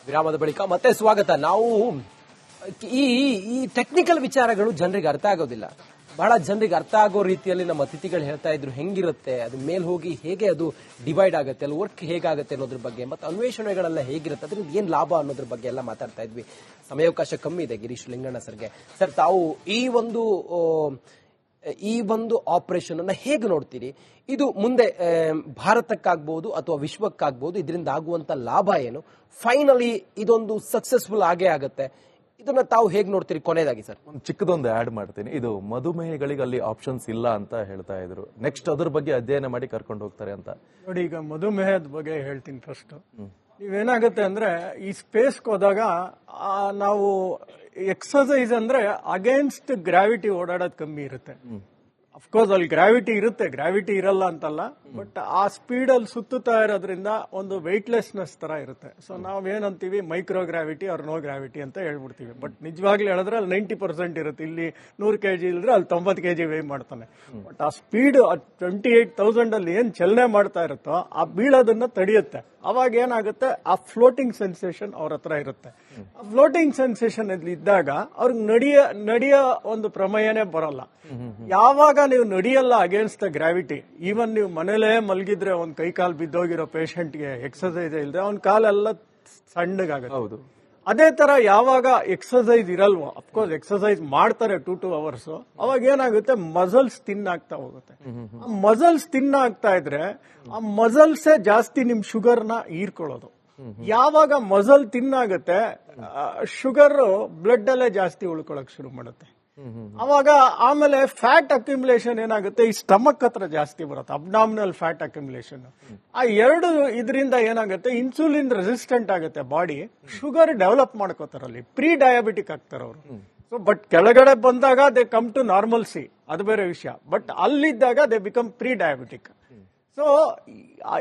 ವಿರಾಮದ ಬಳಿಕ ಮತ್ತೆ ಸ್ವಾಗತ. ನಾವು ಈ ಈ ಟೆಕ್ನಿಕಲ್ ವಿಚಾರಗಳು ಜನರಿಗೆ ಅರ್ಥ ಆಗೋದಿಲ್ಲ. ಬಹಳ ಜನರಿಗೆ ಅರ್ಥ ಆಗೋ ರೀತಿಯಲ್ಲಿ ನಮ್ಮ ಅತಿಥಿಗಳು ಹೇಳ್ತಾ ಇದ್ರು ಹೆಂಗಿರುತ್ತೆ, ಅದು ಮೇಲ್ ಹೋಗಿ ಹೇಗೆ ಅದು ಡಿವೈಡ್ ಆಗುತ್ತೆ, ಅಲ್ಲಿ ವರ್ಕ್ ಹೇಗಾಗುತ್ತೆ ಅನ್ನೋದ್ರ ಬಗ್ಗೆ, ಮತ್ತೆ ಅನ್ವೇಷಣೆಗಳೆಲ್ಲ ಹೇಗಿರುತ್ತೆ, ಅದರಿಂದ ಏನ್ ಲಾಭ ಅನ್ನೋದ್ರ ಬಗ್ಗೆ ಎಲ್ಲ ಮಾತಾಡ್ತಾ ಇದ್ವಿ. ಸಮಯಾವಕಾಶ ಕಮ್ಮಿ ಇದೆ ಗಿರೀಶ್ ಲಿಂಗಣ್ಣ ಸರ್ಗೆ. ಸರ್, ತಾವು ಈ ಒಂದು ಆಪರೇಷನ್ ಅನ್ನ ಹೇಗೆ ನೋಡ್ತೀರಿ? ಇದು ಮುಂದೆ ಭಾರತಕ್ಕಾಗ್ಬಹುದು ಅಥವಾ ವಿಶ್ವಕ್ಕಾಗ್ಬಹುದು, ಇದರಿಂದ ಆಗುವಂತ ಲಾಭ ಏನು? ಫೈನಲಿ ಇದೊಂದು ಸಕ್ಸಸ್ಫುಲ್ ಆಗೇ ಆಗುತ್ತೆ. ಇದನ್ನ ತಾವು ಹೇಗೆ ನೋಡ್ತೀರಿ? ಕೊನೆಯದಾಗಿ ಸರ್, ಒಂದು ಚಿಕ್ಕದೊಂದು ಆಡ್ ಮಾಡ್ತೀನಿ. ಇದು ಮಧುಮೇಹಿಗಳಿಗೆ ಅಲ್ಲಿ ಆಪ್ಷನ್ಸ್ ಇಲ್ಲ ಅಂತ ಹೇಳ್ತಾ ಇದ್ರು. ನೆಕ್ಸ್ಟ್ ಅದ್ರ ಬಗ್ಗೆ ಅಧ್ಯಯನ ಮಾಡಿ ಕರ್ಕೊಂಡು ಹೋಗ್ತಾರೆ ಅಂತ. ನೋಡಿ, ಈಗ ಮಧುಮೇಹದ ಬಗ್ಗೆ ಹೇಳ್ತೀನಿ. ಫಸ್ಟ್ ನೀವೇನಾಗುತ್ತೆ ಅಂದ್ರೆ, ಈ ಸ್ಪೇಸ್ಗೆ ಹೋದಾಗ ನಾವು ಎಕ್ಸರ್ಸೈಸ್ ಅಂದ್ರೆ ಅಗೇನ್ಸ್ಟ್ ಗ್ರಾವಿಟಿ ಓಡಾಡೋದು ಕಮ್ಮಿ ಇರುತ್ತೆ. ಅಫ್ಕೋರ್ಸ್ ಅಲ್ಲಿ ಗ್ರಾವಿಟಿ ಇರುತ್ತೆ, ಗ್ರಾವಿಟಿ ಇರಲ್ಲ ಅಂತಲ್ಲ, ಬಟ್ ಆ ಸ್ಪೀಡ್ ಅಲ್ಲಿ ಸುತ್ತುತ್ತಾ ಇರೋದ್ರಿಂದ ಒಂದು ವೆಯ್ಟ್ಲೆಸ್ನೆಸ್ ತರ ಇರುತ್ತೆ. ಸೊ ನಾವೇನಂತೀವಿ, ಮೈಕ್ರೋ ಗ್ರಾವಿಟಿ ಅವ್ರ ನೋ ಗ್ರಾವಿಟಿ ಅಂತ ಹೇಳ್ಬಿಡ್ತೀವಿ. ಬಟ್ ನಿಜವಾಗ್ಲೂ ಹೇಳಿದ್ರೆ ಅಲ್ಲಿ 90% ಇರುತ್ತೆ. ಇಲ್ಲಿ 100 kg ಇಲ್ಲದ್ರೆ ಅಲ್ಲಿ 90 kg ವೇ ಮಾಡ್ತಾನೆ. ಬಟ್ ಆ ಸ್ಪೀಡ್ 28,000 ಅಲ್ಲಿ ಏನ್ ಚಲನೆ ಮಾಡ್ತಾ ಇರುತ್ತೋ ಆ ಬೀಳೋದನ್ನ ತಡೆಯುತ್ತೆ. ಅವಾಗ ಏನಾಗುತ್ತೆ, ಆ ಫ್ಲೋಟಿಂಗ್ ಸೆನ್ಸೇಷನ್ ಅವ್ರ ಹತ್ರ ಇರುತ್ತೆ. ಆ ಫ್ಲೋಟಿಂಗ್ ಸೆನ್ಸೇಷನ್ ಇದ್ದಾಗ ಅವ್ರಿಗೆ ನಡೆಯೋ ಒಂದು ಪ್ರಮೇಯನೇ ಬರಲ್ಲ. ಯಾವಾಗ ನೀವು ನಡೆಯಲ್ಲ ಅಗೇನ್ಸ್ಟ್ ದ ಗ್ರಾವಿಟಿ, ಈವನ್ ನೀವು ಮನೇಲೇ ಮಲಗಿದ್ರೆ ಒಂದ್ ಕೈ ಕಾಲು ಬಿದ್ದೋಗಿರೋ ಪೇಷಂಟ್ಗೆ ಎಕ್ಸರ್ಸೈಸ್ ಇಲ್ಲದೆ ಅವ್ನ ಕಾಲೆಲ್ಲ ಸಣ್ಣಗಾಗುತ್ತೆ. ಅದೇ ತರ ಯಾವಾಗ ಎಕ್ಸರ್ಸೈಸ್ ಇರಲ್ವೋ, ಅಫ್ಕೋರ್ಸ್ ಎಕ್ಸರ್ಸೈಸ್ ಮಾಡ್ತಾರೆ 2 hours, ಅವಾಗ ಏನಾಗುತ್ತೆ, ಮಸಲ್ಸ್ ತಿನ್ ಆಗ್ತಾ ಹೋಗುತ್ತೆ. ಆ ಮಸಲ್ಸ್ ತಿನ್ ಆಗ್ತಾ ಇದ್ರೆ ಆ ಮಸಲ್ಸೇ ಜಾಸ್ತಿ ನಿಮ್ ಶುಗರ್ ನ ಹೀರ್ಕೊಳ್ಳೋದು. ಯಾವಾಗ ಮಸಲ್ ತಿನ್ನಾಗುತ್ತೆ, ಶುಗರ್ ಬ್ಲಡ್ ಅಲ್ಲೇ ಜಾಸ್ತಿ ಉಳ್ಕೊಳಕ್ ಶುರು ಮಾಡುತ್ತೆ. ಅವಾಗ ಆಮೇಲೆ ಫ್ಯಾಟ್ ಅಕ್ಯುಮುಲೇಷನ್ ಏನಾಗುತ್ತೆ, ಈ ಸ್ಟಮಕ್ ಹತ್ರ ಜಾಸ್ತಿ ಬರುತ್ತೆ, ಅಬ್ಡಾಮಿನಲ್ ಫ್ಯಾಟ್ ಅಕ್ಯುಮುಲೇಷನ್. ಆ ಎರಡು ಇದರಿಂದ ಏನಾಗುತ್ತೆ, ಇನ್ಸುಲಿನ್ ರೆಸಿಸ್ಟೆಂಟ್ ಆಗುತ್ತೆ ಬಾಡಿ, ಶುಗರ್ ಡೆವಲಪ್ ಮಾಡ್ಕೋತಾರಲ್ಲಿ, ಪ್ರೀ ಡಯಾಬಿಟಿಕ್ ಆಗ್ತಾರೆ ಅವರು. ಸೊ ಬಟ್ ಕೆಳಗಡೆ ಬಂದಾಗ ದೇ ಕಮ್ ಟು ನಾರ್ಮಲ್ಸಿ, ಅದು ಬೇರೆ ವಿಷಯ. ಬಟ್ ಅಲ್ಲಿದ್ದಾಗ they become pre diabetic. So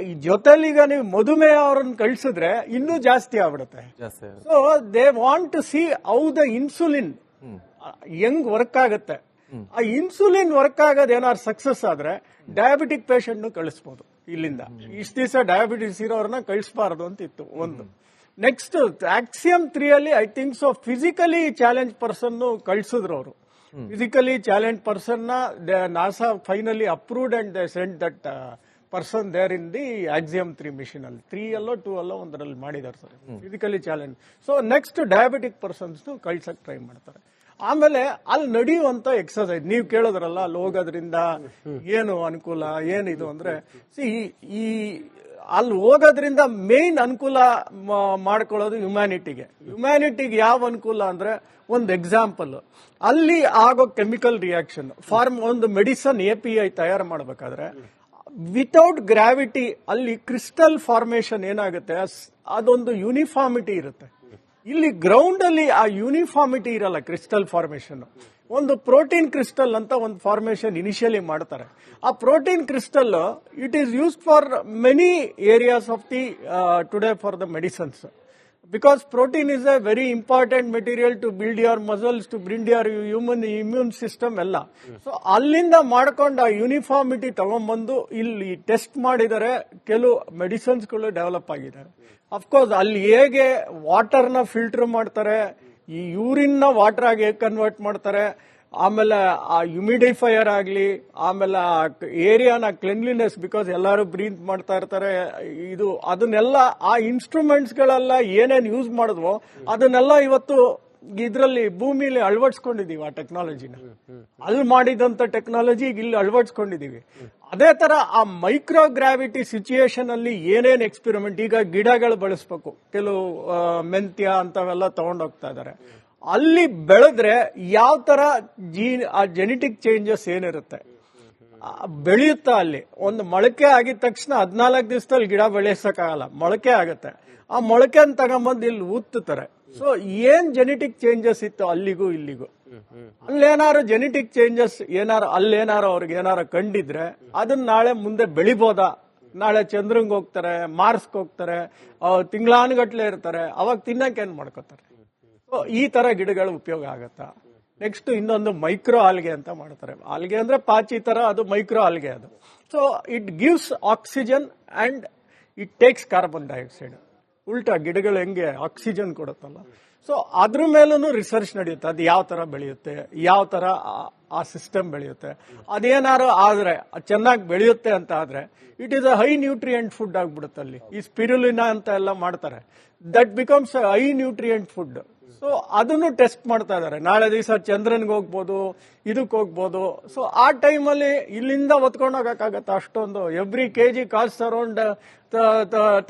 ಈ ಜೊತೆಲಿ ಈಗ ನೀವು ಮಧುಮೇಹ ಅವ್ರನ್ನ ಕಳ್ಸಿದ್ರೆ ಇನ್ನೂ ಜಾಸ್ತಿ ಆಗ್ಬಿಡುತ್ತೆ. So they want to see how the insulin ಹೆಂಗ್ ವರ್ಕ್ ಆಗುತ್ತೆ. ಆ ಇನ್ಸುಲಿನ್ ವರ್ಕ್ ಆಗೋದು ಏನಾದ್ರು ಸಕ್ಸಸ್ ಆದ್ರೆ ಡಯಾಬಿಟಿಕ್ ಪೇಷಂಟ್ ಕಳಿಸಬಹುದು ಇಲ್ಲಿಂದ. ಇಷ್ಟ ದಿವಸ ಡಯಾಬಿಟಿಸ್ ಇರೋರನ್ನ ಕಳಿಸಬಾರದು ಅಂತ ಇತ್ತು ಒಂದು. ನೆಕ್ಸ್ಟ್ ಆಕ್ಸಿಯಂ 3 ಅಲ್ಲಿ I think so physically challenge person ಕಳಿಸಿದ್ರು ಅವರು. Physically challenge person NASA finally approved and they sent that person there in the Axiom 3 mission ಅಲ್ಲಿ. 3 ಅಲ್ಲೋ 2 ಅಲ್ಲೋ ಒಂದರಲ್ಲಿ ಮಾಡಿದಾರೆ sir, physically challenge. So next diabetic persons ಕಳ್ಸಕ್ try ಮಾಡ್ತಾರೆ. ಆಮೇಲೆ ಅಲ್ಲಿ ನಡೆಯುವಂತ ಎಕ್ಸರ್ಸೈಸ್ ನೀವು ಕೇಳೋದ್ರಲ್ಲ, ಅಲ್ಲಿ ಹೋಗೋದ್ರಿಂದ ಏನು ಅನುಕೂಲ ಏನಿದು ಅಂದ್ರೆ, ಈ ಅಲ್ಲಿ ಹೋಗೋದ್ರಿಂದ ಮೇನ್ ಅನುಕೂಲ ಮಾಡ್ಕೊಳ್ಳೋದು ಹ್ಯುಮ್ಯಾನಿಟಿಗೆ ಯಾವ ಅನುಕೂಲ ಅಂದ್ರೆ, ಒಂದು ಎಕ್ಸಾಂಪಲ್, ಅಲ್ಲಿ ಆಗೋ ಕೆಮಿಕಲ್ ರಿಯಾಕ್ಷನ್ ಒಂದು ಮೆಡಿಸನ್ API ತಯಾರು ಮಾಡಬೇಕಾದ್ರೆ ವಿತೌಟ್ ಗ್ರಾವಿಟಿ ಅಲ್ಲಿ ಕ್ರಿಸ್ಟಲ್ ಫಾರ್ಮೇಶನ್ ಏನಾಗುತ್ತೆ, ಅದೊಂದು ಯೂನಿಫಾರ್ಮಿಟಿ ಇರುತ್ತೆ. ಇಲ್ಲಿ ಗ್ರೌಂಡ್ ಅಲ್ಲಿ ಆ ಯೂನಿಫಾರ್ಮಿಟಿ ಇರಲ್ಲ, ಕ್ರಿಸ್ಟಲ್ ಫಾರ್ಮೇಶನ್. ಒಂದು ಪ್ರೋಟೀನ್ ಕ್ರಿಸ್ಟಲ್ ಅಂತ ಒಂದು ಫಾರ್ಮೇಶನ್ ಇನಿಷಿಯಲಿ ಮಾಡ್ತಾರೆ. ಆ protein crystal it is used for many areas of the today for the medicines, because protein is a very important material to build your muscles, to build your immune system ಎಲ್ಲ. So ಅಲ್ಲಿಂದ ಮಾಡ್ಕೊಂಡು ಆ uniformity ತಗೊಂಡ್ಬಂದು ಇಲ್ಲಿ test ಮಾಡಿದರೆ ಕೆಲವು ಮೆಡಿಸಿನ್ಸ್ಗಳು develop ಆಗಿದ್ದಾರೆ. Of course ಅಲ್ಲಿ ಹೇಗೆ ವಾಟರ್ನ ಫಿಲ್ಟರ್ ಮಾಡ್ತಾರೆ, ಈ ಯೂರಿನ್ ನ ವಾಟರ್ ಆಗಿ ಹೇಗೆ ಕನ್ವರ್ಟ್ ಮಾಡ್ತಾರೆ, ಆಮೇಲೆ ಆ ಹ್ಯುಮಿಡಿಫೈಯರ್ ಆಗಲಿ, ಆಮೇಲೆ ಆ ಏರಿಯಾನ ಕ್ಲೆನ್ಲಿನೆಸ್, ಬಿಕಾಸ್ ಎಲ್ಲರೂ ಬ್ರೀತ್ ಮಾಡ್ತಾ ಇರ್ತಾರೆ, ಇದು ಅದನ್ನೆಲ್ಲ ಆ ಇನ್ಸ್ಟ್ರೂಮೆಂಟ್ಸ್ ಗಳೆಲ್ಲ ಏನೇನು ಯೂಸ್ ಮಾಡಿದ್ವೋ ಅದನ್ನೆಲ್ಲ ಇವತ್ತು ಇದ್ರಲ್ಲಿ ಭೂಮಿಲಿ ಅಳವಡಿಸ್ಕೊಂಡಿದೀವಿ. ಆ ಟೆಕ್ನಾಲಜಿನ ಅಲ್ಲಿ ಮಾಡಿದಂತ ಟೆಕ್ನಾಲಜಿ ಇಲ್ಲಿ ಅಳವಡಿಸ್ಕೊಂಡಿದೀವಿ. ಅದೇ ತರ ಆ ಮೈಕ್ರೋ ಗ್ರಾವಿಟಿ ಸಿಚುಯೇಷನ್ ಅಲ್ಲಿ ಏನೇನ್ ಎಕ್ಸ್ಪೆರಿಮೆಂಟ್, ಈಗ ಗಿಡಗಳು ಬೆಳೆಸ್ಬೇಕು, ಕೆಲವು ಮೆಂತ್ಯ ಅಂತವೆಲ್ಲ ತಗೊಂಡೋಗ್ತಾ ಇದಾರೆ. ಅಲ್ಲಿ ಬೆಳೆದ್ರೆ ಯಾವ ತರ ಆ ಜೆನೆಟಿಕ್ ಚೇಂಜಸ್ ಏನಿರುತ್ತೆ ಬೆಳೆಯುತ್ತಾ, ಅಲ್ಲಿ ಒಂದು ಮೊಳಕೆ ಆಗಿದ ತಕ್ಷಣ 14 ದಿವಸದಲ್ಲಿ ಗಿಡ ಬೆಳೆಸಕ್ಕಾಗಲ್ಲ, ಮೊಳಕೆ ಆಗುತ್ತೆ. ಆ ಮೊಳಕೆನ ತಗೊಂಬಂದು ಇಲ್ಲಿ ಊದ್ತಾರೆ. ಸೊ ಏನ್ ಜೆನೆಟಿಕ್ ಚೇಂಜಸ್ ಇತ್ತು ಅಲ್ಲಿಗೂ ಇಲ್ಲಿಗೂ, ಅಲ್ಲೇನಾರು ಜೆನೆಟಿಕ್ ಚೇಂಜಸ್ ಅಲ್ಲೇನಾರು ಅವ್ರಿಗೆ ಏನಾರು ಕಂಡಿದ್ರೆ ಅದನ್ನ ನಾಳೆ ಮುಂದೆ ಬೆಳಿಬೋದಾ? ನಾಳೆ ಚಂದ್ರಂಗ್ ಹೋಗ್ತಾರೆ, ಮಾರ್ಸ್ಗೆ ಹೋಗ್ತಾರೆ, ತಿಂಗಳಾನುಗಟ್ಲೆ ಇರ್ತಾರೆ, ಅವಾಗ ತಿನ್ನಕ್ಕೆ ಏನ್ ಮಾಡ್ಕೋತಾರೆ. ಸೊ ಈ ತರ ಗಿಡಗಳು ಉಪಯೋಗ ಆಗತ್ತಾ? ನೆಕ್ಸ್ಟ್ ಇನ್ನೊಂದು ಮೈಕ್ರೋ ಆಲ್ಗೆ ಅಂತ ಮಾಡ್ತಾರೆ. ಆಲ್ಗೆ ಅಂದ್ರೆ ಪಾಚಿ ತರ, ಅದು ಮೈಕ್ರೋ ಆಲ್ಗೆ ಅದು. So it gives oxygen and it takes carbon dioxide. ಉಲ್ಟಾ ಗಿಡಗಳು ಹೆಂಗೆ ಆಕ್ಸಿಜನ್ ಕೊಡುತ್ತಲ್ಲ, ಸೊ ಅದ್ರ ಮೇಲೂ ರಿಸರ್ಚ್ ನಡೆಯುತ್ತೆ. ಅದು ಯಾವ ತರ ಬೆಳೆಯುತ್ತೆ, ಯಾವ ತರ ಆ ಸಿಸ್ಟಮ್ ಬೆಳೆಯುತ್ತೆ. ಅದೇನಾರು ಆದ್ರೆ ಚೆನ್ನಾಗಿ ಬೆಳೆಯುತ್ತೆ ಅಂತ ಆದ್ರೆ it is a high nutrient food ಆಗ್ಬಿಡುತ್ತೆ. ಅಲ್ಲಿ ಈ ಸ್ಪಿರುಲಿನಾ ಅಂತ ಎಲ್ಲ ಮಾಡ್ತಾರೆ, that becomes high nutrient food. So ಅದನ್ನು ಟೆಸ್ಟ್ ಮಾಡ್ತಾ ಇದಾರೆ. ನಾಳೆ ದಿವಸ ಚಂದ್ರನ್ಗೆ ಹೋಗ್ಬೋದು, ಇದಕ್ಕೆ ಹೋಗ್ಬೋದು. ಸೊ ಆ ಟೈಮಲ್ಲಿ ಇಲ್ಲಿಂದ ಹೊತ್ಕೊಂಡು ಹೋಗಕ್ಕಾಗತ್ತೆ ಅಷ್ಟೊಂದು. Every KG cost around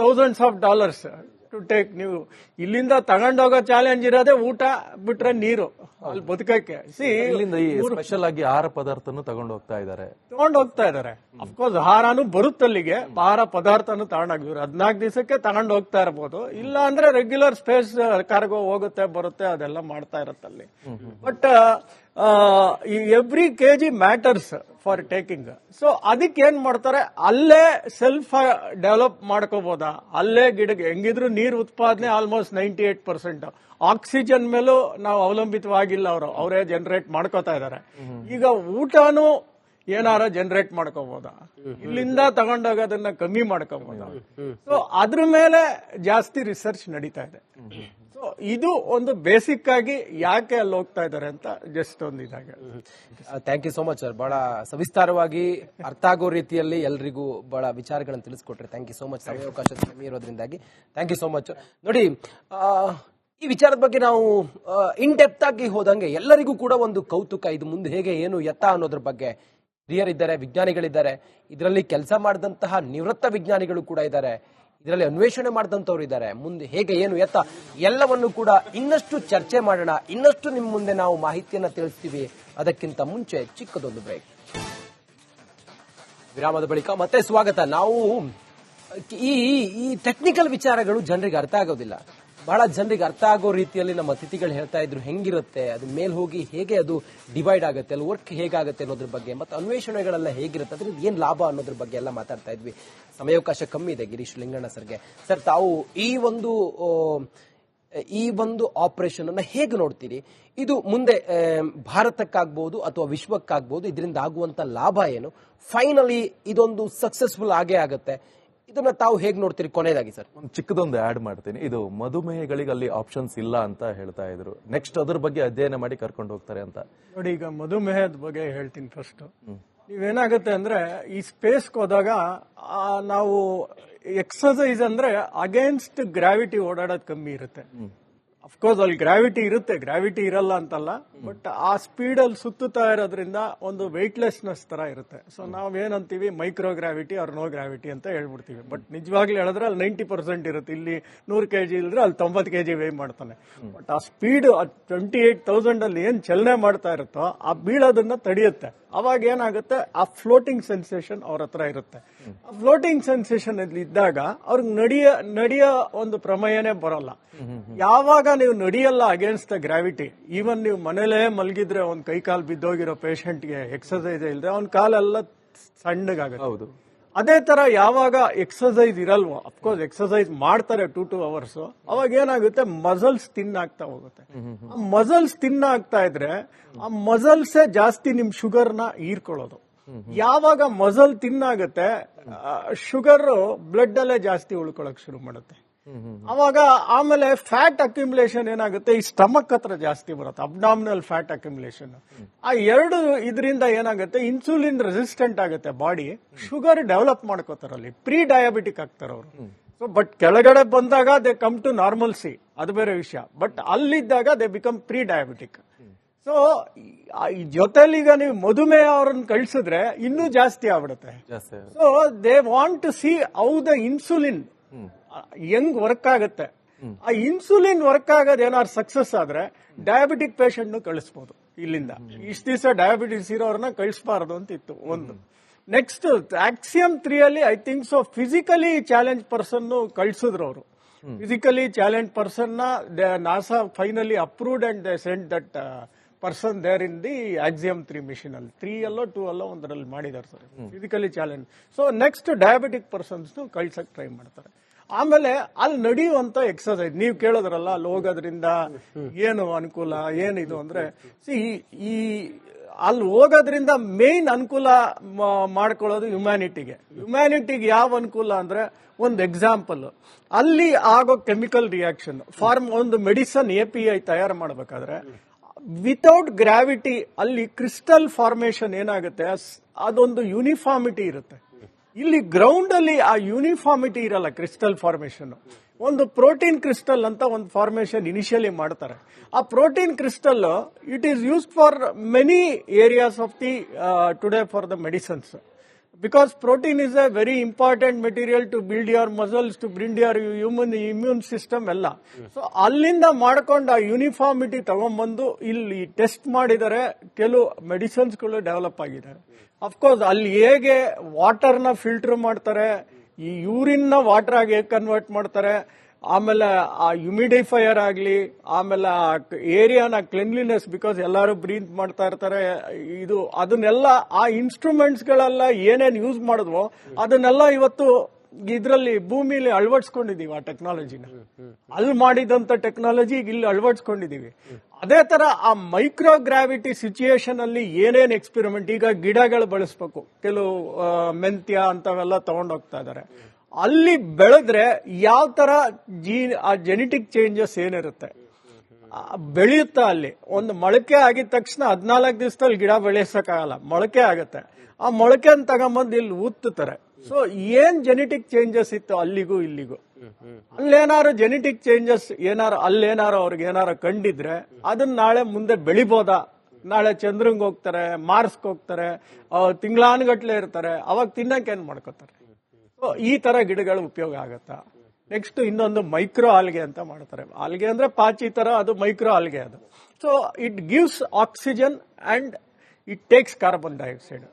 thousands of dollars to take. ನೀವು ಇಲ್ಲಿಂದ ತಗೊಂಡೋಗೋ ಚಾಲೆಂಜ್ ಇರೋದೇ ಊಟ ಬಿಟ್ರೆ ನೀರು ಅಲ್ಲಿ ಬದುಕಕ್ಕೆ. ಇಲ್ಲಿಂದ ಈ ಸ್ಪೆಷಲ್ ಆಗಿ ಆಹಾರ ಪದಾರ್ಥನು ತಗೊಂಡು ಹೋಗ್ತಾ ಇದ್ದಾರೆ. ಅಫ್ಕೋರ್ಸ್ ಆಹಾರನು ಬರುತ್ತಲ್ಲಿಗೆ, ಆಹಾರ ಪದಾರ್ಥನು ತಗೊಂಡೋಗಿದ್ರು 14 ದಿವಸಕ್ಕೆ ತಗೊಂಡು ಹೋಗ್ತಾ ಇರ್ಬೋದು. ಇಲ್ಲ ಅಂದ್ರೆ ರೆಗ್ಯುಲರ್ ಸ್ಪೇಸ್ ಕಾರ್ಗೋ ಹೋಗುತ್ತೆ ಬರುತ್ತೆ, ಅದೆಲ್ಲ ಮಾಡ್ತಾ ಇರತ್ತಲ್ಲಿ. But every KG matters for taking. So ಅದಕ್ಕೆ ಏನ್ ಮಾಡ್ತಾರೆ, ಅಲ್ಲೇ ಸೆಲ್ಫ್ ಡೆವಲಪ್ ಮಾಡ್ಕೋಬಹುದಾ, ಅಲ್ಲೇ ಗಿಡಕ್ಕೆ ಹೆಂಗಿದ್ರು ನೀರು ಉತ್ಪಾದನೆ ಆಲ್ಮೋಸ್ಟ್ 98%. ಆಕ್ಸಿಜನ್ ಮೇಲೂ ನಾವು ಅವಲಂಬಿತವಾಗಿಲ್ಲ, ಅವರೇ ಜನರೇಟ್ ಮಾಡ್ಕೋತಾ ಇದಾರೆ. ಈಗ ಊಟನೂ ಏನಾರ ಜನರೇಟ್ ಮಾಡ್ಕೋಬಹುದಾ, ಇಲ್ಲಿಂದ ತಗೊಂಡೋಗೋದನ್ನ ಕಮ್ಮಿ ಮಾಡ್ಕೋಬಹುದಾ. ಸೊ ಅದ್ರ ಮೇಲೆ ಜಾಸ್ತಿ ರಿಸರ್ಚ್ ನಡೀತಾ ಇದೆ. ಸೊ ಇದು ಒಂದು ಬೇಸಿಕ್ ಆಗಿ ಯಾಕೆ ಅಲ್ಲಿ ಹೋಗ್ತಾ ಇದಾರೆ ಅಂತ ಜಸ್ಟ್ ಒಂದು ಇದಾಗಿ. Thank you so much sir. ಬಹಳ ಸವಿಸ್ತಾರವಾಗಿ ಅರ್ಥ ಆಗೋ ರೀತಿಯಲ್ಲಿ ಎಲ್ರಿಗೂ ಬಹಳ ವಿಚಾರಗಳನ್ನು ತಿಳಿಸ್ಕೊಟ್ರೆ. Thank you so much. ಸಮಯಾವಕಾಶ ಕಮ್ಮಿ ಇರೋದ್ರಿಂದಾಗಿ ಥ್ಯಾಂಕ್ ಯು ಸೋ ಮಚ್. ನೋಡಿ, ಈ ವಿಚಾರದ ಬಗ್ಗೆ ನಾವು ಇನ್ ಡೆಪ್ತ್ ಆಗಿ ಹೋದಂಗೆ ಎಲ್ಲರಿಗೂ ಕೂಡ ಒಂದು ಕೌತುಕ, ಇದು ಮುಂದೆ ಹೇಗೆ ಏನು ಎತ್ತ ಅನ್ನೋದ್ರ ಬಗ್ಗೆ. ಹಿರಿಯರಿದ್ದಾರೆ, ವಿಜ್ಞಾನಿಗಳಿದ್ದಾರೆ, ಇದರಲ್ಲಿ ಕೆಲಸ ಮಾಡಿದಂತಹ ನಿವೃತ್ತ ವಿಜ್ಞಾನಿಗಳು ಕೂಡ ಇದ್ದಾರೆ, ಇದರಲ್ಲಿ ಅನ್ವೇಷಣೆ ಮಾಡಿದಂಥವ್ರು ಇದ್ದಾರೆ. ಮುಂದೆ ಹೇಗೆ ಏನು ಎತ್ತ ಎಲ್ಲವನ್ನು ಕೂಡ ಇನ್ನಷ್ಟು ಚರ್ಚೆ ಮಾಡೋಣ, ಇನ್ನಷ್ಟು ನಿಮ್ಮ ಮುಂದೆ ನಾವು ಮಾಹಿತಿಯನ್ನ ತಿಳಿಸ್ತೀವಿ. ಅದಕ್ಕಿಂತ ಮುಂಚೆ ಚಿಕ್ಕದೊಂದು ಬ್ರೇಕ್. ವಿರಾಮದ ಬಳಿಕ ಮತ್ತೆ ಸ್ವಾಗತ. ನಾವು ಈ ಟೆಕ್ನಿಕಲ್ ವಿಚಾರಗಳು ಜನರಿಗೆ ಅರ್ಥ ಆಗೋದಿಲ್ಲ. ಬಹಳ ಜನರಿಗೆ ಅರ್ಥ ಆಗೋ ರೀತಿಯಲ್ಲಿ ನಮ್ಮ ಅತಿಥಿಗಳು ಹೇಳ್ತಾ ಇದ್ರು ಹೆಂಗಿರುತ್ತೆ, ಅದು ಮೇಲ್ ಹೋಗಿ ಹೇಗೆ ಅದು ಡಿವೈಡ್ ಆಗುತ್ತೆ, ಅಲ್ಲಿ ವರ್ಕ್ ಹೇಗಾಗುತ್ತೆ ಅನ್ನೋದ್ರ ಬಗ್ಗೆ, ಮತ್ತೆ ಅನ್ವೇಷಣೆಗಳೆಲ್ಲ ಹೇಗಿರುತ್ತೆ, ಅದ್ರಿಂದ ಏನ್ ಲಾಭ ಅನ್ನೋದ್ರ ಬಗ್ಗೆ ಎಲ್ಲ ಮಾತಾಡ್ತಾ ಇದ್ವಿ. ಸಮಯಾವಕಾಶ ಕಮ್ಮಿ ಇದೆ ಗಿರೀಶ್ ಲಿಂಗಣ್ಣ ಸರ್ಗೆ. ಸರ್, ತಾವು ಈ ಒಂದು ಆಪರೇಷನ್ ಅನ್ನ ಹೇಗೆ ನೋಡ್ತೀರಿ? ಇದು ಮುಂದೆ ಭಾರತಕ್ಕಾಗ್ಬಹುದು ಅಥವಾ ವಿಶ್ವಕ್ಕಾಗ್ಬಹುದು, ಇದರಿಂದ ಆಗುವಂತ ಲಾಭ ಏನು? ಫೈನಲಿ ಇದೊಂದು ಸಕ್ಸಸ್ಫುಲ್ ಆಗೇ ಆಗುತ್ತೆ. ಇದನ್ನ ತಾವು ಹೇಗೆ ನೋಡ್ತೀರಿ? ಕೊನೆಯದಾಗಿ ಸರ್ ಒಂದು ಚಿಕ್ಕದೊಂದು ಆಡ್ ಮಾಡ್ತೀನಿ. ಇದು ಮಧುಮೇಹಗಳಿಗೆ ಅಲ್ಲಿ ಆಪ್ಷನ್ಸ್ ಇಲ್ಲ ಅಂತ ಹೇಳ್ತಾ ಇದ್ರು. ನೆಕ್ಸ್ಟ್ ಅದ್ರ ಬಗ್ಗೆ ಅಧ್ಯಯನ ಮಾಡಿ ಕರ್ಕೊಂಡು ಹೋಗ್ತಾರೆ ಅಂತ. ನೋಡಿ, ಈಗ ಮಧುಮೇಹದ ಬಗ್ಗೆ ಹೇಳ್ತೀನಿ ಫಸ್ಟ್. ನೀವೇನಾಗುತ್ತೆ ಅಂದ್ರೆ ಈ ಸ್ಪೇಸ್ಗೆ ಹೋದಾಗ ನಾವು ಎಕ್ಸರ್ಸೈಸ್ ಅಂದ್ರೆ ಅಗೇನ್ಸ್ಟ್ ಗ್ರಾವಿಟಿ ಓಡಾಡೋದು ಕಮ್ಮಿ ಇರುತ್ತೆ. ಅಫ್ಕೋರ್ಸ್ ಅಲ್ಲಿ ಗ್ರಾವಿಟಿ ಇರುತ್ತೆ, ಗ್ರಾವಿಟಿ ಇರಲ್ಲ ಅಂತಲ್ಲ, ಬಟ್ ಆ ಸ್ಪೀಡ್ ಅಲ್ಲಿ ಸುತ್ತುತ್ತಾ ಇರೋದ್ರಿಂದ ಒಂದು ವೆಯ್ಟ್ಲೆಸ್ನೆಸ್ ತರ ಇರುತ್ತೆ. ಸೊ ನಾವೇನಂತೀವಿ, ಮೈಕ್ರೋ ಗ್ರಾವಿಟಿ ಅವ್ರ ನೋ ಗ್ರಾವಿಟಿ ಅಂತ ಹೇಳ್ಬಿಡ್ತೀವಿ. ಬಟ್ ನಿಜವಾಗ್ಲೂ ಹೇಳಿದ್ರೆ ಅಲ್ಲಿ 90% ಇರುತ್ತೆ. ಇಲ್ಲಿ 100 kg ಇಲ್ದ್ರೆ ಅಲ್ಲಿ 90 kg ವೇ ಮಾಡ್ತಾನೆ. ಬಟ್ ಆ ಸ್ಪೀಡ್ 28,000 ಅಲ್ಲಿ ಏನ್ ಚಲನೆ ಮಾಡ್ತಾ ಇರುತ್ತೋ ಆ ಬೀಳೋದನ್ನ ತಡೆಯುತ್ತೆ. ಅವಾಗ ಏನಾಗುತ್ತೆ, ಆ ಫ್ಲೋಟಿಂಗ್ ಸೆನ್ಸೇಷನ್ ಅವ್ರ ಹತ್ರ ಇರುತ್ತೆ. ಆ ಫ್ಲೋಟಿಂಗ್ ಸೆನ್ಸೇಷನ್ ಇದ್ದಾಗ ಅವ್ರಿಗೆ ನಡೆಯೋ ಒಂದು ಪ್ರಮೇಯನೇ ಬರಲ್ಲ. ಯಾವಾಗ ನೀವು ನಡೆಯಲ್ಲ ಅಗೇನ್ಸ್ಟ್ ದ ಗ್ರಾವಿಟಿ, ಈವನ್ ನೀವು ಮನೇಲೇ ಮಲಗಿದ್ರೆ ಒಂದ್ ಕೈ ಕಾಲು ಬಿದ್ದೋಗಿರೋ ಪೇಷಂಟ್ಗೆ ಎಕ್ಸರ್ಸೈಸ್ ಇಲ್ಲದೆ ಅವ್ನ ಕಾಲೆಲ್ಲ ಸಣ್ಣಗಾಗುತ್ತೆ. ಅದೇ ತರ ಯಾವಾಗ ಎಕ್ಸರ್ಸೈಸ್ ಇರಲ್ವೋ, ಅಫ್ಕೋರ್ಸ್ ಎಕ್ಸರ್ಸೈಸ್ ಮಾಡ್ತಾರೆ 2 hours, ಅವಾಗ ಏನಾಗುತ್ತೆ, ಮಸಲ್ಸ್ ತಿನ್ ಆಗ್ತಾ ಹೋಗುತ್ತೆ. ಆ ಮಸಲ್ಸ್ ತಿನ್ ಆಗ್ತಾ ಇದ್ರೆ ಆ ಮಸಲ್ಸೇ ಜಾಸ್ತಿ ನಿಮ್ ಶುಗರ್ನ ಹೀರ್ಕೊಳ್ಳೋದು. ಯಾವಾಗ ಮಸಲ್ ತಿನ್ನಾಗುತ್ತೆ, ಶುಗರ್ ಬ್ಲಡ್ ಅಲ್ಲೇ ಜಾಸ್ತಿ ಉಳ್ಕೊಳಕ್ ಶುರು ಮಾಡುತ್ತೆ. ಅವಾಗ ಆಮೇಲೆ ಫ್ಯಾಟ್ ಅಕ್ಯುಮುಲೇಷನ್ ಏನಾಗುತ್ತೆ, ಈ ಸ್ಟಮಕ್ ಹತ್ರ ಜಾಸ್ತಿ ಬರುತ್ತೆ, ಅಬ್ಡಾಮಿನಲ್ ಫ್ಯಾಟ್ ಅಕ್ಯುಮುಲೇಷನ್. ಆ ಎರಡು ಇದರಿಂದ ಏನಾಗುತ್ತೆ, ಇನ್ಸುಲಿನ್ ರೆಸಿಸ್ಟೆಂಟ್ ಆಗುತ್ತೆ ಬಾಡಿ, ಶುಗರ್ ಡೆವಲಪ್ ಮಾಡ್ಕೋತಾರಲ್ಲಿ, ಪ್ರೀ ಡಯಾಬಿಟಿಕ್ ಆಗ್ತಾರೆ ಅವರು. ಸೊ ಬಟ್ ಕೆಳಗಡೆ ಬಂದಾಗ ದೇ ಕಮ್ ಟು ನಾರ್ಮಲ್ಸಿ, ಅದು ಬೇರೆ ವಿಷಯ. ಬಟ್ ಅಲ್ಲಿದ್ದಾಗ they become pre diabetic. So ಈ ಜೊತೆಲಿ ಈಗ ನೀವು ಮಧುಮೇಹ ಅವ್ರನ್ನ ಕಳ್ಸಿದ್ರೆ ಇನ್ನೂ ಜಾಸ್ತಿ ಆಗ್ಬಿಡುತ್ತೆ. So they want to see how the insulin ಹೆಂಗ್ ವರ್ಕ್ ಆಗುತ್ತೆ. ಆ ಇನ್ಸುಲಿನ್ ವರ್ಕ್ ಆಗೋದು ಏನಾದ್ರು ಸಕ್ಸಸ್ ಆದ್ರೆ ಡಯಾಬಿಟಿಕ್ ಪೇಷಂಟ್ ಕಳಿಸಬಹುದು ಇಲ್ಲಿಂದ. ಇಷ್ಟ ದಿವಸ ಡಯಾಬಿಟಿಸ್ ಇರೋರನ್ನ ಕಳಿಸಬಾರದು ಅಂತ ಇತ್ತು ಒಂದು. ನೆಕ್ಸ್ಟ್ ಆಕ್ಸಿಯಂ 3 ಅಲ್ಲಿ I think so physically challenge person ಕಳಿಸಿದ್ರು ಅವರು. Physically challenge person NASA finally approved and they sent that person there in the Axiom 3 mission ಅಲ್ಲಿ. 3 ಅಲ್ಲೋ 2 ಅಲ್ಲೋ ಒಂದರಲ್ಲಿ ಮಾಡಿದ್ದಾರೆ sir physically challenge. So next diabetic persons ಕಳ್ಸಕ್ try ಮಾಡ್ತಾರೆ. ಆಮೇಲೆ ಅಲ್ಲಿ ನಡೆಯುವಂತ ಎಕ್ಸರ್ಸೈಸ್ ನೀವು ಕೇಳೋದ್ರಲ್ಲ, ಅಲ್ಲಿ ಹೋಗೋದ್ರಿಂದ ಏನು ಅನುಕೂಲ ಏನಿದು ಅಂದ್ರೆ, ಈ ಅಲ್ಲಿ ಹೋಗೋದ್ರಿಂದ ಮೇನ್ ಅನುಕೂಲ ಮಾಡ್ಕೊಳ್ಳೋದು ಹ್ಯುಮ್ಯಾನಿಟಿಗೆ ಯಾವ ಅನುಕೂಲ ಅಂದ್ರೆ ಒಂದು ಎಕ್ಸಾಂಪಲ್, ಅಲ್ಲಿ ಆಗೋ ಕೆಮಿಕಲ್ ರಿಯಾಕ್ಷನ್ ಒಂದು ಮೆಡಿಸನ್ API ತಯಾರು ಮಾಡಬೇಕಾದ್ರೆ ವಿತೌಟ್ ಗ್ರಾವಿಟಿ ಅಲ್ಲಿ ಕ್ರಿಸ್ಟಲ್ ಫಾರ್ಮೇಶನ್ ಏನಾಗುತ್ತೆ, ಅದೊಂದು ಯೂನಿಫಾರ್ಮಿಟಿ ಇರುತ್ತೆ. ಇಲ್ಲಿ ಗ್ರೌಂಡ್ ಅಲ್ಲಿ ಆ ಯೂನಿಫಾರ್ಮಿಟಿ ಇರಲ್ಲ. ಕ್ರಿಸ್ಟಲ್ ಫಾರ್ಮೇಶನ್ ಒಂದು ಪ್ರೋಟೀನ್ ಕ್ರಿಸ್ಟಲ್ ಅಂತ ಒಂದು ಫಾರ್ಮೇಶನ್ ಇನಿಷಿಯಲಿ ಮಾಡ್ತಾರೆ. ಆ protein crystal it is used for many areas of the today for the medicines, because protein is a very important material to build your muscles, to build your human immune system ಎಲ್ಲ. So ಅಲ್ಲಿಂದ ಮಾಡ್ಕೊಂಡು ಆ uniformity ತಗೊಂಡ್ಬಂದು ಇಲ್ಲಿ test ಮಾಡಿದರೆ ಕೆಲವು medicines ಗಳು develop ಆಗಿದ್ದಾರೆ. ಅಫ್ಕೋರ್ಸ್ ಅಲ್ಲಿ ಹೇಗೆ ವಾಟರ್ನ ಫಿಲ್ಟರ್ ಮಾಡ್ತಾರೆ, ಈ ಯೂರಿನ್ ನ ವಾಟರ್ ಆಗಿ ಹೇಗೆ ಕನ್ವರ್ಟ್ ಮಾಡ್ತಾರೆ, ಆಮೇಲೆ ಆ ಹ್ಯುಮಿಡಿಫೈಯರ್ ಆಗಲಿ, ಆಮೇಲೆ ಆ ಏರಿಯಾನ ಕ್ಲೆನ್ಲಿನೆಸ್, ಬಿಕಾಸ್ ಎಲ್ಲರೂ ಬ್ರೀತ್ ಮಾಡ್ತಾ ಇರ್ತಾರೆ, ಇದು ಅದನ್ನೆಲ್ಲ ಆ ಇನ್ಸ್ಟ್ರೂಮೆಂಟ್ಸ್ ಗಳೆಲ್ಲ ಏನೇನು ಯೂಸ್ ಮಾಡಿದ್ವೋ ಅದನ್ನೆಲ್ಲ ಇವತ್ತು ಇದರಲ್ಲಿ ಭೂಮಿಲಿ ಅಳವಡಿಸ್ಕೊಂಡಿದೀವಿ. ಆ ಟೆಕ್ನಾಲಜಿನ ಅಲ್ಲಿ ಮಾಡಿದಂತ ಟೆಕ್ನಾಲಜಿ ಇಲ್ಲಿ ಅಳವಡಿಸ್ಕೊಂಡಿದೀವಿ. ಅದೇ ತರ ಆ ಮೈಕ್ರೋ ಗ್ರಾವಿಟಿ ಸಿಚುಯೇಷನ್ ಅಲ್ಲಿ ಏನೇನು ಎಕ್ಸ್ಪೆರಿಮೆಂಟ್, ಈಗ ಗಿಡಗಳು ಬೆಳೆಸ್ಬೇಕು, ಕೆಲವು ಮೆಂತ್ಯ ಅಂತವೆಲ್ಲ ತಗೊಂಡೋಗ್ತಾ ಇದಾರೆ. ಅಲ್ಲಿ ಬೆಳೆದ್ರೆ ಯಾವ ತರ ಆ ಜೆನೆಟಿಕ್ ಚೇಂಜಸ್ ಏನಿರುತ್ತೆ ಬೆಳೆಯುತ್ತಾ, ಅಲ್ಲಿ ಒಂದು ಮೊಳಕೆ ಆಗಿದ ತಕ್ಷಣ 14 ದಿವಸದಲ್ಲಿ ಗಿಡ ಬೆಳೆಸಕ್ಕಾಗಲ್ಲ, ಮೊಳಕೆ ಆಗತ್ತೆ. ಆ ಮೊಳಕೆನ ತಗೊಂಬಂದು ಇಲ್ಲಿ ಊದ್ತಾರೆ. ಸೊ ಏನ್ ಜೆನೆಟಿಕ್ ಚೇಂಜಸ್ ಇತ್ತು ಅಲ್ಲಿಗೂ ಇಲ್ಲಿಗೂ, ಅಲ್ಲೇನಾರು ಜೆನೆಟಿಕ್ ಚೇಂಜಸ್ ಅಲ್ಲೇನಾರು ಅವ್ರಿಗೆ ಏನಾರು ಕಂಡಿದ್ರೆ ಅದನ್ನ ನಾಳೆ ಮುಂದೆ ಬೆಳಿಬೋದಾ? ನಾಳೆ ಚಂದ್ರಂಗ್ ಹೋಗ್ತಾರೆ, ಮಾರ್ಸ್ಗೆ ಹೋಗ್ತಾರೆ, ತಿಂಗಳಾನುಗಟ್ಲೆ ಇರ್ತಾರೆ, ಅವಾಗ ತಿನ್ನಕ್ಕೆ ಏನ್ ಮಾಡ್ಕೋತಾರೆ. ಈ ತರ ಗಿಡಗಳು ಉಪಯೋಗ ಆಗತ್ತಾ? ನೆಕ್ಸ್ಟ್ ಇನ್ನೊಂದು ಮೈಕ್ರೋ ಆಲ್ಗೆ ಅಂತ ಮಾಡ್ತಾರೆ. ಆಲ್ಗೆ ಅಂದ್ರೆ ಪಾಚಿ ತರ, ಅದು ಮೈಕ್ರೋ ಆಲ್ಗೆ ಅದು. So it gives oxygen and it takes carbon dioxide.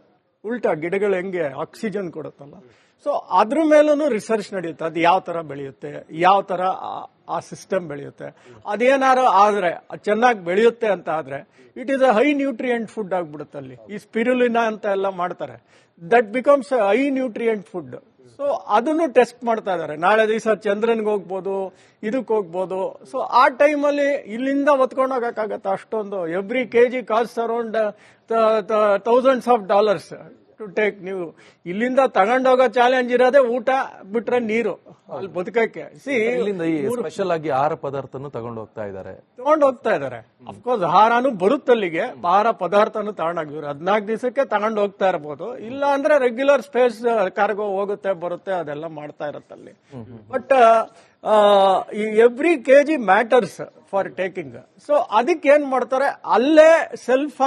ಉಲ್ಟಾ ಗಿಡಗಳು ಹೆಂಗೆ ಆಕ್ಸಿಜನ್ ಕೊಡುತ್ತಲ್ಲ, ಸೊ ಅದ್ರ ಮೇಲೂ ರಿಸರ್ಚ್ ನಡೆಯುತ್ತೆ. ಅದು ಯಾವ ತರ ಬೆಳೆಯುತ್ತೆ, ಯಾವ ತರ ಆ ಸಿಸ್ಟಮ್ ಬೆಳೆಯುತ್ತೆ. ಅದೇನಾರು ಆದ್ರೆ ಚೆನ್ನಾಗಿ ಬೆಳೆಯುತ್ತೆ ಅಂತ ಆದ್ರೆ it is a high nutrient food ಆಗ್ಬಿಡುತ್ತೆ. ಅಲ್ಲಿ ಈ ಸ್ಪಿರುಲಿನಾ ಅಂತ ಎಲ್ಲ ಮಾಡ್ತಾರೆ, that becomes high nutrient food. So ಅದನ್ನು ಟೆಸ್ಟ್ ಮಾಡ್ತಾ ಇದಾರೆ. ನಾಳೆ ದಿವಸ ಚಂದ್ರನ್ಗೆ ಹೋಗ್ಬೋದು, ಇದಕ್ಕೆ ಹೋಗ್ಬೋದು. ಸೊ ಆ ಟೈಮಲ್ಲಿ ಇಲ್ಲಿಂದ ಹೊತ್ಕೊಂಡು ಹೋಗಕ್ಕಾಗತ್ತ ಅಷ್ಟೊಂದು? Every kg cost around thousands of dollars to take. ನೀವು ಇಲ್ಲಿಂದ ತಗೊಂಡೋಗೋ ಚಾಲೆಂಜ್ ಇರೋದೇ ಊಟ ಬಿಟ್ರೆ ನೀರು ಅಲ್ಲಿ ಬದುಕಕ್ಕೆ. ಇಲ್ಲಿಂದ ಈ ಸ್ಪೆಷಲ್ ಆಗಿ ಆಹಾರ ಪದಾರ್ಥನೂ ತಗೊಂಡು ಹೋಗ್ತಾ ಇದ್ದಾರೆ. ಅಫ್ಕೋರ್ಸ್ ಆಹಾರನೂ ಬರುತ್ತಲ್ಲಿಗೆ, ಆಹಾರ ಪದಾರ್ಥನೂ ತಗೊಂಡೋಗಿದ್ರು 14 ದಿವಸಕ್ಕೆ ತಗೊಂಡು ಹೋಗ್ತಾ ಇರ್ಬೋದು. ಇಲ್ಲ ಅಂದ್ರೆ ರೆಗ್ಯುಲರ್ ಸ್ಪೇಸ್ ಕಾರ್ಗೋ ಹೋಗುತ್ತೆ ಬರುತ್ತೆ, ಅದೆಲ್ಲ ಮಾಡ್ತಾ ಇರತ್ತಲ್ಲಿ. But every kg matters for taking. So ಅದಕ್ಕೆ ಏನ್ ಮಾಡ್ತಾರೆ, ಅಲ್ಲೇ ಸೆಲ್ಫ್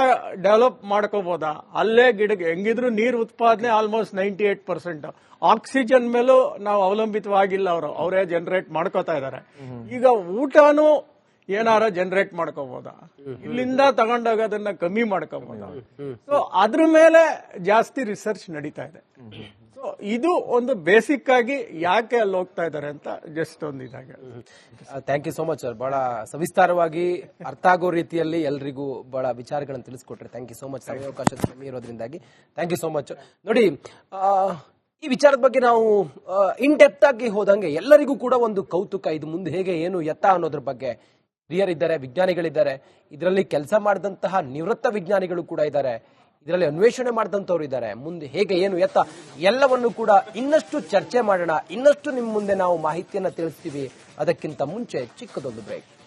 ಡೆವಲಪ್ ಮಾಡ್ಕೋಬಹುದಾ? ಅಲ್ಲೇ ಗಿಡಕ್ಕೆ ಹೆಂಗಿದ್ರು ನೀರು ಉತ್ಪಾದನೆ ಆಲ್ಮೋಸ್ಟ್ 98%. ಆಕ್ಸಿಜನ್ ಮೇಲೂ ನಾವು ಅವಲಂಬಿತವಾಗಿಲ್ಲ, ಅವರೇ ಜನರೇಟ್ ಮಾಡ್ಕೋತಾ ಇದಾರೆ. ಈಗ ಊಟನೂ ಏನಾರ ಜನರೇಟ್ ಮಾಡ್ಕೋಬಹುದಾ? ಇಲ್ಲಿಂದ ತಗೊಂಡೋಗೋದನ್ನ ಕಮ್ಮಿ ಮಾಡ್ಕೋಬಹುದಾ? ಸೊ ಅದ್ರ ಮೇಲೆ ಜಾಸ್ತಿ ರಿಸರ್ಚ್ ನಡೀತಾ ಇದೆ. ಸೊ ಇದು ಒಂದು ಬೇಸಿಕ್ ಆಗಿ ಯಾಕೆ ಅಲ್ಲಿ ಹೋಗ್ತಾ ಇದಾರೆ ಅಂತ ಜಸ್ಟ್ ಒಂದು ಇದಾಗಿ. Thank you so much sir. ಬಹಳ ಸವಿಸ್ತಾರವಾಗಿ ಅರ್ಥ ಆಗೋ ರೀತಿಯಲ್ಲಿ ಎಲ್ರಿಗೂ ಬಹಳ ವಿಚಾರಗಳನ್ನು ತಿಳಿಸ್ಕೊಟ್ರೆ. Thank you so much. ಸಮಯಾವಕಾಶ ಕಮ್ಮಿ ಇರೋದ್ರಿಂದಾಗಿ ಥ್ಯಾಂಕ್ ಯು ಸೋ ಮಚ್. ನೋಡಿ, ಈ ವಿಚಾರದ ಬಗ್ಗೆ ನಾವು ಇನ್ ಡೆಪ್ತ್ ಆಗಿ ಹೋದಂಗೆ ಎಲ್ಲರಿಗೂ ಕೂಡ ಒಂದು ಕೌತುಕ, ಇದು ಮುಂದೆ ಹೇಗೆ ಏನು ಎತ್ತ ಅನ್ನೋದ್ರ ಬಗ್ಗೆ. ಹಿರಿಯರಿದ್ದಾರೆ, ವಿಜ್ಞಾನಿಗಳಿದ್ದಾರೆ, ಇದರಲ್ಲಿ ಕೆಲಸ ಮಾಡಿದಂತಹ ನಿವೃತ್ತ ವಿಜ್ಞಾನಿಗಳು ಕೂಡ ಇದ್ದಾರೆ, ಇದರಲ್ಲಿ ಅನ್ವೇಷಣೆ ಮಾಡಿದಂಥವ್ರು ಇದ್ದಾರೆ. ಮುಂದೆ ಹೇಗೆ ಏನು ಎತ್ತ ಎಲ್ಲವನ್ನು ಕೂಡ ಇನ್ನಷ್ಟು ಚರ್ಚೆ ಮಾಡೋಣ, ಇನ್ನಷ್ಟು ನಿಮ್ಮ ಮುಂದೆ ನಾವು ಮಾಹಿತಿಯನ್ನ ತಿಳಿಸ್ತೀವಿ. ಅದಕ್ಕಿಂತ ಮುಂಚೆ ಚಿಕ್ಕದೊಂದು ಬ್ರೇಕ್.